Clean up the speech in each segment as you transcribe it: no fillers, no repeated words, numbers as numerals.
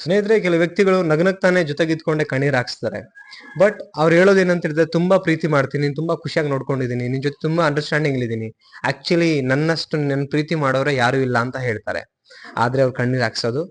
ಸ್ನೇಹಿತರೆ, ಕೆಲವು ವ್ಯಕ್ತಿಗಳು ನಗ್ನಗ್ತಾನೆ ಜೊತೆಗಿದ್ಕೊಂಡೆ ಕಣ್ಣೀರ್ ಹಾಕ್ಸ್ತಾರೆ. ಬಟ್ ಅವ್ರು ಹೇಳೋದು ಏನಂತ ಹೇಳಿದ್ರೆ, ತುಂಬಾ ಪ್ರೀತಿ ಮಾಡ್ತೀನಿ, ತುಂಬಾ ಖುಷಿಯಾಗಿ ನೋಡ್ಕೊಂಡಿದ್ದೀನಿ, ನಿನ್ ಜೊತೆ ತುಂಬಾ ಅಂಡರ್ಸ್ಟ್ಯಾಂಡಿಂಗ್ ಇದ್ದೀನಿ, ಆಕ್ಚುಲಿ ನನ್ನಷ್ಟು ನನ್ ಪ್ರೀತಿ ಮಾಡೋರೆ ಯಾರು ಇಲ್ಲ ಅಂತ ಹೇಳ್ತಾರೆ. ಆದ್ರೆ ಅವ್ರು ಕಣ್ಣೀರ್ ಹಾಕ್ಸೋದು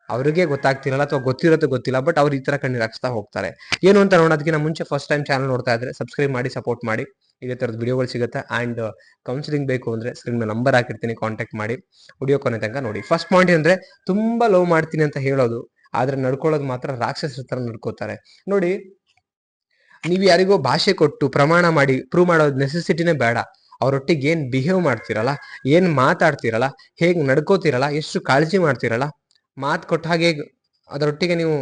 ಅವ್ರಿಗೆ ಗೊತ್ತಾಗ್ತಿರಲ್ಲ, ಅಥವಾ ಗೊತ್ತಿರತ್ತೆ ಗೊತ್ತಿಲ್ಲ, ಬಟ್ ಅವ್ರು ಈ ತರ ಕಣ್ಣೀರ್ ಹಾಕ್ಸ್ತಾ ಹೋಗ್ತಾರೆ. ಏನು ಅಂತ ನೋಡೋದಕ್ಕಿಂತ ಮುಂಚೆ ಫಸ್ಟ್ ಟೈಮ್ ಚಾನಲ್ ನೋಡ್ತಾ ಇದ್ರೆ ಸಬ್ಸ್ಕ್ರೈಬ್ ಮಾಡಿ, ಸಪೋರ್ಟ್ ಮಾಡಿ. ಇದೇ ತರದ ವಿಡಿಯೋಗಳು ಸಿಗುತ್ತೆ. ಅಂಡ್ ಕೌನ್ಸಿಲಿಂಗ್ ಬೇಕು ಅಂದ್ರೆ ಸ್ಕ್ರೀನ್ ಮೇಲೆ ನಂಬರ್ ಹಾಕಿರ್ತೀನಿ, ಕಾಂಟ್ಯಾಕ್ಟ್ ಮಾಡಿ. ವಿಡಿಯೋ ಕೊನೆ ತನಕ ನೋಡಿ. ಫಸ್ಟ್ ಪಾಯಿಂಟ್ ಅಂದ್ರೆ, ತುಂಬಾ ಲವ್ ಮಾಡ್ತೀನಿ ಅಂತ ಹೇಳೋದು, ಆದ್ರೆ ನಡ್ಕೊಳ್ಳೋದು ಮಾತ್ರ ರಾಕ್ಷಸರ ತರ ನಡ್ಕೋತಾರೆ. ನೋಡಿ, ನೀವು ಯಾರಿಗೋ ಭಾಷೆ ಕೊಟ್ಟು ಪ್ರಮಾಣ ಮಾಡಿ ಪ್ರೂವ್ ಮಾಡೋದು ನೆಸೆಸಿಟಿನೇ ಬೇಡ. ಅವರೊಟ್ಟಿಗೆ ಏನ್ ಬಿಹೇವ್ ಮಾಡ್ತಿರಲ್ಲ, ಏನ್ ಮಾತಾಡ್ತಿರಲ್ಲ, ಹೇಗ್ ನಡ್ಕೋತಿರಲ್ಲ, ಎಷ್ಟು ಕಾಳಜಿ ಮಾಡ್ತಿರಲ್ಲ, ಮಾತು ಕೊಟ್ಟ ಹಾಗೆ ಅದರೊಟ್ಟಿಗೆ ನೀವು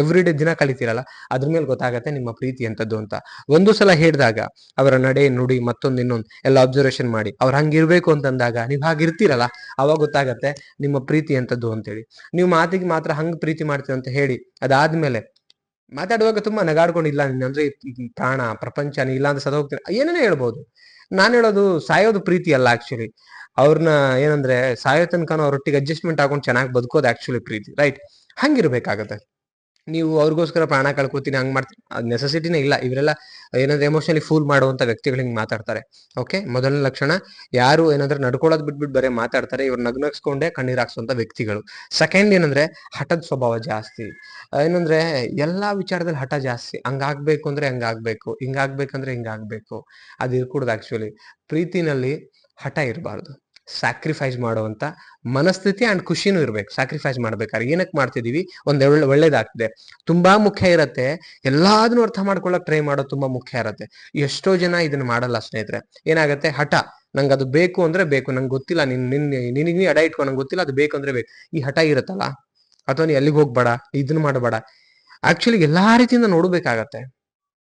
ಎವ್ರಿ ಡೇ ದಿನ ಕಲಿತೀರಲ್ಲ, ಅದ್ರ ಮೇಲೆ ಗೊತ್ತಾಗತ್ತೆ ನಿಮ್ಮ ಪ್ರೀತಿ ಎಂತದ್ದು ಅಂತ. ಒಂದು ಸಲ ಹೇಳಿದಾಗ ಅವರ ನಡೆ ನುಡಿ ಮತ್ತೊಂದು ಇನ್ನೊಂದು ಎಲ್ಲ ಅಬ್ಸರ್ವೇಷನ್ ಮಾಡಿ ಅವ್ರು ಹಂಗಿರ್ಬೇಕು ಅಂತಂದಾಗ ನೀವು ಹಾಗಿರ್ತೀರಲ್ಲ, ಅವಾಗ ಗೊತ್ತಾಗತ್ತೆ ನಿಮ್ಮ ಪ್ರೀತಿ ಎಂತದ್ದು ಅಂತೇಳಿ. ನೀವು ಮಾತಿಗೆ ಮಾತ್ರ ಹಂಗ್ ಪ್ರೀತಿ ಮಾಡ್ತೀವಿ ಅಂತ ಹೇಳಿ ಅದಾದ್ಮೇಲೆ ಮಾತಾಡುವಾಗ ತುಂಬಾ ನಗಾಡ್ಕೊಂಡಿಲ್ಲ ಅಂದ್ರೆ ಪ್ರಾಣ ಪ್ರಪಂಚ ನೀ ಇಲ್ಲ ಅಂತ ಸದೋಗ್ತೀನಿ ಏನೇನೇ ಹೇಳ್ಬೋದು. ನಾನು ಹೇಳೋದು ಸಾಯೋದು ಪ್ರೀತಿ ಅಲ್ಲ ಆಕ್ಚುಲಿ. ಅವ್ರನ್ನ ಏನಂದ್ರೆ ಸಾಯೋ ತನಕ ಅವ್ರೊಟ್ಟಿಗೆ ಅಡ್ಜಸ್ಟ್ಮೆಂಟ್ ಆಗೊಂಡು ಚೆನ್ನಾಗಿ ಬದುಕೋದು ಆಕ್ಚುಲಿ ಪ್ರೀತಿ, ರೈಟ್? ಹಂಗಿರ್ಬೇಕಾಗತ್ತೆ. ನೀವು ಅವ್ರಿಗೋಸ್ಕರ ಪ್ರಾಣ ಕಳ್ಕೊತೀನಿ ಹಂಗ್ ಮಾಡ್ತೀನಿ, ಅದ್ ನೆಸೆಸಿಟಿನೇ ಇಲ್ಲ. ಇವರೆಲ್ಲ ಏನಂದ್ರೆ ಎಮೋಷನಲಿ ಫೂಲ್ ಮಾಡುವಂತ ವ್ಯಕ್ತಿಗಳು ಹಿಂಗ್ ಮಾತಾಡ್ತಾರೆ. ಓಕೆ, ಮೊದಲನೇ ಲಕ್ಷಣ, ಯಾರು ಏನಂದ್ರೆ ನಡ್ಕೊಳ್ಳೋದ್ ಬಿಟ್ಬಿಟ್ಟು ಬರೀ ಮಾತಾಡ್ತಾರೆ, ಇವ್ರು ನಗ್ನಗ್ಸ್ಕೊಂಡೆ ಕಣ್ಣೀರ್ ಹಾಕ್ಸುವಂತ ವ್ಯಕ್ತಿಗಳು. ಸೆಕೆಂಡ್ ಏನಂದ್ರೆ, ಹಠದ ಸ್ವಭಾವ ಜಾಸ್ತಿ. ಏನಂದ್ರೆ ಎಲ್ಲಾ ವಿಚಾರದಲ್ಲಿ ಹಠ ಜಾಸ್ತಿ. ಹಂಗಾಗ್ಬೇಕು ಅಂದ್ರೆ ಹಂಗಾಗ್ಬೇಕು, ಹಿಂಗಾಗ್ಬೇಕಂದ್ರೆ ಹಿಂಗಾಗ್ಬೇಕು. ಅದು ಇರ್ಕೂಡ್ದು ಆಕ್ಚುಲಿ. ಪ್ರೀತಿನಲ್ಲಿ ಹಠ ಇರಬಾರ್ದು. ಸ್ಯಾಕ್ರಿಫೈಸ್ ಮಾಡುವಂತ ಮನಸ್ಥಿತಿ ಅಂಡ್ ಖುಷಿನೂ ಇರ್ಬೇಕು. ಸ್ಯಾಕ್ರಿಫೈಸ್ ಮಾಡ್ಬೇಕಾದ್ರೆ ಏನಕ್ಕೆ ಮಾಡ್ತಿದೀವಿ, ಒಂದ್ ಒಳ್ಳೇದಾಗ್ತದೆ, ತುಂಬಾ ಮುಖ್ಯ ಇರತ್ತೆ. ಎಲ್ಲಾದ್ನೂ ಅರ್ಥ ಮಾಡ್ಕೊಳ್ಳಕ್ ಟ್ರೈ ಮಾಡೋದು ತುಂಬಾ ಮುಖ್ಯ ಇರತ್ತೆ. ಎಷ್ಟೋ ಜನ ಇದನ್ನ ಮಾಡಲ್ಲ ಸ್ನೇಹಿತರೆ. ಏನಾಗತ್ತೆ, ಹಠ, ನಂಗೆ ಅದು ಬೇಕು ಅಂದ್ರೆ ಬೇಕು, ನಂಗೆ ಗೊತ್ತಿಲ್ಲ, ನಿನಗೆ ಅಡ ಇಟ್ಕೊ, ನಂಗೆ ಗೊತ್ತಿಲ್ಲ, ಅದು ಬೇಕು ಅಂದ್ರೆ ಬೇಕು, ಈ ಹಠ ಇರತ್ತಲ್ಲ. ಅಥವಾ ನೀ ಎಲ್ಲಿಗೆ ಹೋಗ್ಬೇಡ, ಇದನ್ನ ಮಾಡಬೇಡ. ಆಕ್ಚುಲಿ ಎಲ್ಲಾ ರೀತಿಯಿಂದ ನೋಡ್ಬೇಕಾಗತ್ತೆ.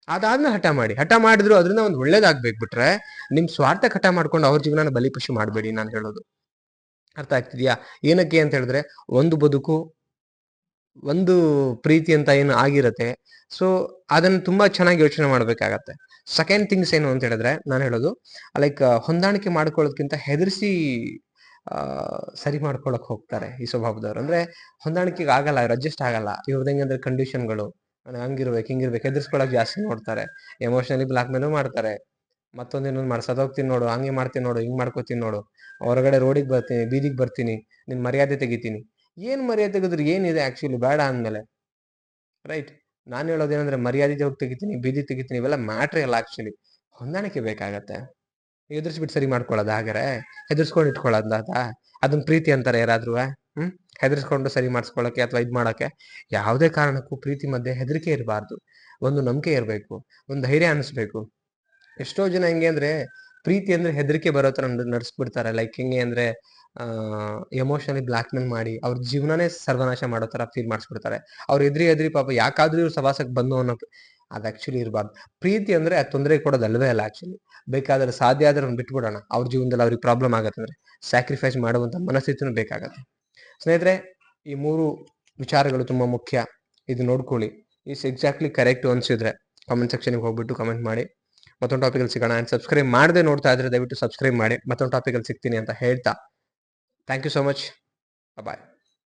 ಅದಾದ್ಮೇಲೆ ಹಠ ಮಾಡಿ. ಹಠ ಮಾಡಿದ್ರು ಅದರಿಂದ ಒಂದು ಒಳ್ಳೇದಾಗ್ಬೇಕು ಬಿಟ್ರೆ, ನಿಮ್ ಸ್ವಾರ್ಥ ಹಠ ಮಾಡ್ಕೊಂಡು ಅವ್ರ ಜೀವನ ಬಲಿಪಶು ಮಾಡಬೇಡಿ, ನಾನು ಹೇಳೋದು. ಅರ್ಥ ಆಗ್ತಿದ್ಯಾ? ಏನಕ್ಕೆ ಅಂತ ಹೇಳಿದ್ರೆ, ಒಂದು ಬದುಕು, ಒಂದು ಪ್ರೀತಿ ಅಂತ ಏನು ಆಗಿರತ್ತೆ. ಸೊ ಅದನ್ನ ತುಂಬಾ ಚೆನ್ನಾಗಿ ಯೋಚನೆ ಮಾಡ್ಬೇಕಾಗತ್ತೆ. ಸೆಕೆಂಡ್ ಥಿಂಗ್ಸ್ ಏನು ಅಂತ ಹೇಳಿದ್ರೆ, ನಾನು ಹೇಳೋದು ಲೈಕ್ ಹೊಂದಾಣಿಕೆ ಮಾಡ್ಕೊಳ್ಳೋದಕ್ಕಿಂತ ಹೆದರ್ಸಿ ಸರಿ ಮಾಡ್ಕೊಳಕ್ ಹೋಗ್ತಾರೆ ಈ ಸ್ವಭಾವದವ್ರು. ಅಂದ್ರೆ ಹೊಂದಾಣಿಕೆಗೆ ಆಗಲ್ಲ, ಇವ್ರು ಅಡ್ಜಸ್ಟ್ ಆಗಲ್ಲ. ಇವ್ರದ್ದು ಹೆಂಗಂದ್ರೆ ಕಂಡೀಷನ್ಗಳು, ಹಂಗಿರ್ಬೇಕು ಹಿಂಗಿರ್ಬೇಕು, ಹೆದರ್ಸ್ಕೊಳಕ್ ಜಾಸ್ತಿ ನೋಡ್ತಾರೆ. ಎಮೋಷನಲಿ ಬ್ಲಾಕ್ ಮೇಲೂ ಮಾಡ್ತಾರೆ. ಮತ್ತೊಂದೇನೊಂದು ಸದೋಗ್ತೀನಿ ನೋಡು, ಹಂಗೆ ಮಾಡ್ತೀನಿ ನೋಡು, ಹಿಂಗ್ ಮಾಡ್ಕೋತೀನಿ ನೋಡು, ಹೊರಗಡೆ ರೋಡಿಗೆ ಬರ್ತೀನಿ, ಬೀದಿಗೆ ಬರ್ತೀನಿ, ನಿನ್ ಮರ್ಯಾದೆ ತೆಗಿತೀನಿ. ಏನ್ ಮರ್ಯಾದೆ ತೆಗೆದ್ರೆ ಏನಿದೆ ಆಕ್ಚುಲಿ ಬೇಡ ಅಂದ್ಮೇಲೆ, ರೈಟ್? ನಾನು ಹೇಳೋದೇನಂದ್ರೆ, ಮರ್ಯಾದೆ ತೆಗಿತೀನಿ, ಬೀದಿ ತೆಗಿತೀನಿ, ಇವೆಲ್ಲ ಮ್ಯಾಟ್ರಿ ಅಲ್ಲ ಆಕ್ಚುಲಿ. ಹೊಂದಾಣಿಕೆ ಬೇಕಾಗತ್ತೆ. ಎದುರಿಸ್ಬಿಟ್ಟು ಸರಿ ಮಾಡ್ಕೊಳ್ಳೋದು ಹಾಗಾರೆ, ಹೆದರ್ಸ್ಕೊಂಡು ಇಟ್ಕೊಳ್ಳೋದ ಅದನ್ನ ಪ್ರೀತಿ ಅಂತಾರೆ ಯಾರಾದ್ರೂ? ಹೆದರ್ಸ್ಕೊಂಡು ಸರಿ ಮಾಡಿಸ್ಕೊಳ್ಳೋಕೆ ಅಥವಾ ಇದ್ ಮಾಡಕ್ಕೆ ಯಾವುದೇ ಕಾರಣಕ್ಕೂ ಪ್ರೀತಿ ಮಧ್ಯೆ ಹೆದರಿಕೆ ಇರಬಾರ್ದು. ಒಂದು ನಂಬಿಕೆ ಇರಬೇಕು, ಒಂದು ಧೈರ್ಯ ಅನಿಸ್ಬೇಕು. ಎಷ್ಟೋ ಜನ ಹೆಂಗೆ ಅಂದ್ರೆ, ಪ್ರೀತಿ ಅಂದ್ರೆ ಹೆದರಿಕೆ ಬರೋ ತರ ನಡ್ಸ್ಬಿಡ್ತಾರೆ. ಲೈಕ್ ಹೆಂಗೆ ಅಂದ್ರೆ, ಎಮೋಷನಲಿ ಬ್ಲಾಕ್ ಮೇಲ್ ಮಾಡಿ ಅವ್ರ ಜೀವನನೇ ಸರ್ವನಾಶ ಮಾಡೋ ತರ ಫೀಲ್ ಮಾಡಿಸ್ಬಿಡ್ತಾರೆ. ಅವ್ರು ಎದ್ರಿ ಪಾಪ ಯಾಕಾದ್ರೂ ಇವ್ರು ಸವಾಸಕ್ಕೆ ಬಂದು ಅನ್ನೋ, ಅದು ಆಕ್ಚುಲಿ ಇರಬಾರ್ದು. ಪ್ರೀತಿ ಅಂದ್ರೆ ತೊಂದರೆ ಕೊಡೋದು ಅಲ್ವೇ ಅಲ್ಲ ಆಕ್ಚುಲಿ. ಬೇಕಾದ್ರೆ ಸಾಧ್ಯ ಆದ್ರೆ ಬಿಟ್ಬಿಡೋಣ. ಅವ್ರ ಜೀವನದಲ್ಲಿ ಅವ್ರಿಗೆ ಪ್ರಾಬ್ಲಮ್ ಆಗತ್ತಂದ್ರೆ ಸ್ಯಾಕ್ರಿಫೈಸ್ ಮಾಡುವಂತ ಮನಸ್ಥಿತಿನೂ ಬೇಕಾಗತ್ತೆ. ಸ್ನೇಹಿತರೆ, ಈ 3 ವಿಚಾರಗಳು ತುಂಬಾ ಮುಖ್ಯ. ಇದು ನೋಡ್ಕೊಳ್ಳಿ. ಇಸ್ ಎಕ್ಸಾಕ್ಟ್ಲಿ ಕರೆಕ್ಟ್ ಅನ್ಸಿದ್ರೆ ಕಾಮೆಂಟ್ ಸೆಕ್ಷನ್ಗೆ ಹೋಗ್ಬಿಟ್ಟು ಕಮೆಂಟ್ ಮಾಡಿ. ಮತ್ತೊಂದು ಟಾಪಿಕಲ್ಲಿ ಸಿಗೋಣ. ಅಂಡ್ ಸಬ್ಸ್ಕ್ರೈಬ್ ಮಾಡದೆ ನೋಡ್ತಾ ಇದ್ರೆ ದಯವಿಟ್ಟು ಸಬ್ಸ್ಕ್ರೈಬ್ ಮಾಡಿ. ಮತ್ತೊಂದು ಟಾಪಿಕಲ್ಲಿ ಸಿಗ್ತೀನಿ ಅಂತ ಹೇಳ್ತಾ, thank you so much. Bye.